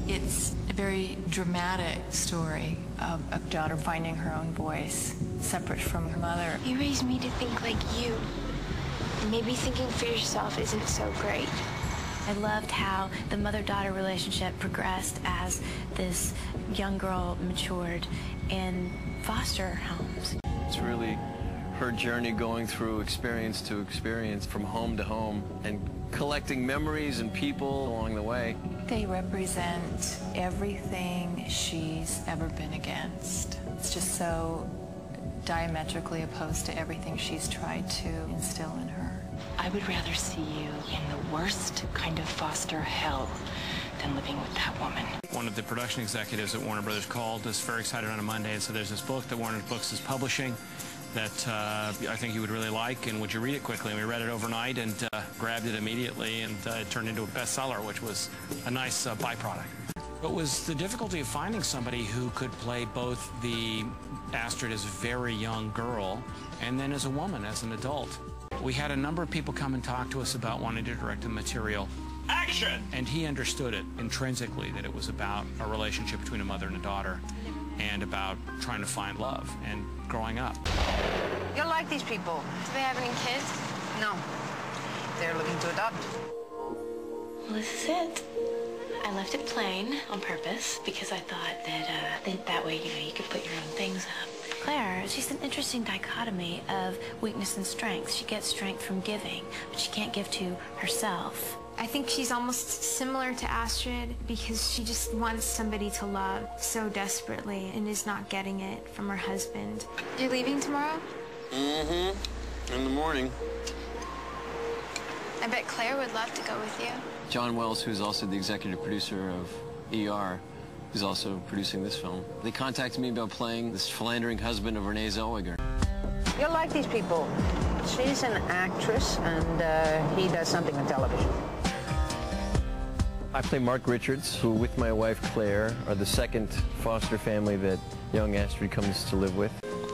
It's a very dramatic story of a daughter finding her own voice, separate from her mother. You raised me to think like you. Maybe thinking for yourself isn't so great. I loved how the mother-daughter relationship progressed as this young girl matured in foster homes. It's really her journey going through experience to experience, from home to home, and collecting memories and people along the way. They represent everything she's ever been against. It's just so diametrically opposed to everything she's tried to instill in her. I would rather see you in the worst kind of foster hell than living with that woman. One of the production executives at Warner Brothers called us very excited on a Monday and said, there's this book that Warner Books is publishing that I think you would really like, and would you read it quickly? And we read it overnight and grabbed it immediately, and it turned into a bestseller, which was a nice byproduct. It was the difficulty of finding somebody who could play both the Astrid as a very young girl and then as a woman, as an adult. We had a number of people come and talk to us about wanting to direct the material. Action! And he understood it intrinsically, that it was about a relationship between a mother and a daughter, and about trying to find love and growing up. You'll like these people. Do they have any kids? No. They're looking to adopt. Well, this is it. I left it plain on purpose because I thought that that way, you could put your own things up. Claire, she's an interesting dichotomy of weakness and strength. She gets strength from giving, but she can't give to herself. I think she's almost similar to Astrid because she just wants somebody to love so desperately and is not getting it from her husband. You're leaving tomorrow? Mm-hmm. In the morning. I bet Claire would love to go with you. John Wells, who's also the executive producer of ER, is also producing this film. They contacted me about playing this philandering husband of René Zellweger. You'll like these people. She's an actress, and he does something on television. I play Mark Richards, who, with my wife Claire, are the second foster family that young Astrid comes to live with.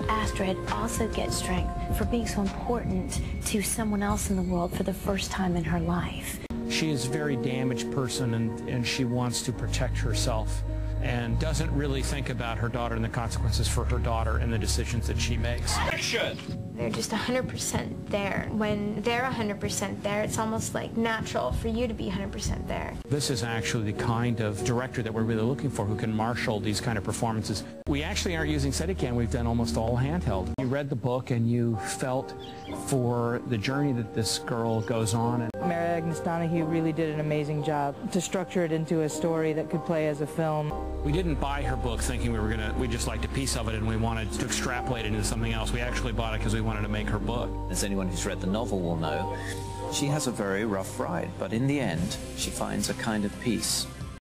Astrid also gets strength for being so important to someone else in the world for the first time in her life. She is a very damaged person, and she wants to protect herself and doesn't really think about her daughter and the consequences for her daughter and the decisions that she makes. Action! They're just 100% there. When they're 100% there, it's almost like natural for you to be 100% there. This is actually the kind of director that we're really looking for, who can marshal these kind of performances. We actually aren't using Steadicam. We've done almost all handheld. You read the book and you felt for the journey that this girl goes on. And Mary Agnes Donahue really did an amazing job to structure it into a story that could play as a film. We didn't buy her book thinking we just liked a piece of it and we wanted to extrapolate it into something else. We actually bought it because we wanted to make her book. As anyone who's read the novel will know, she has a very rough ride, but in the end, she finds a kind of peace.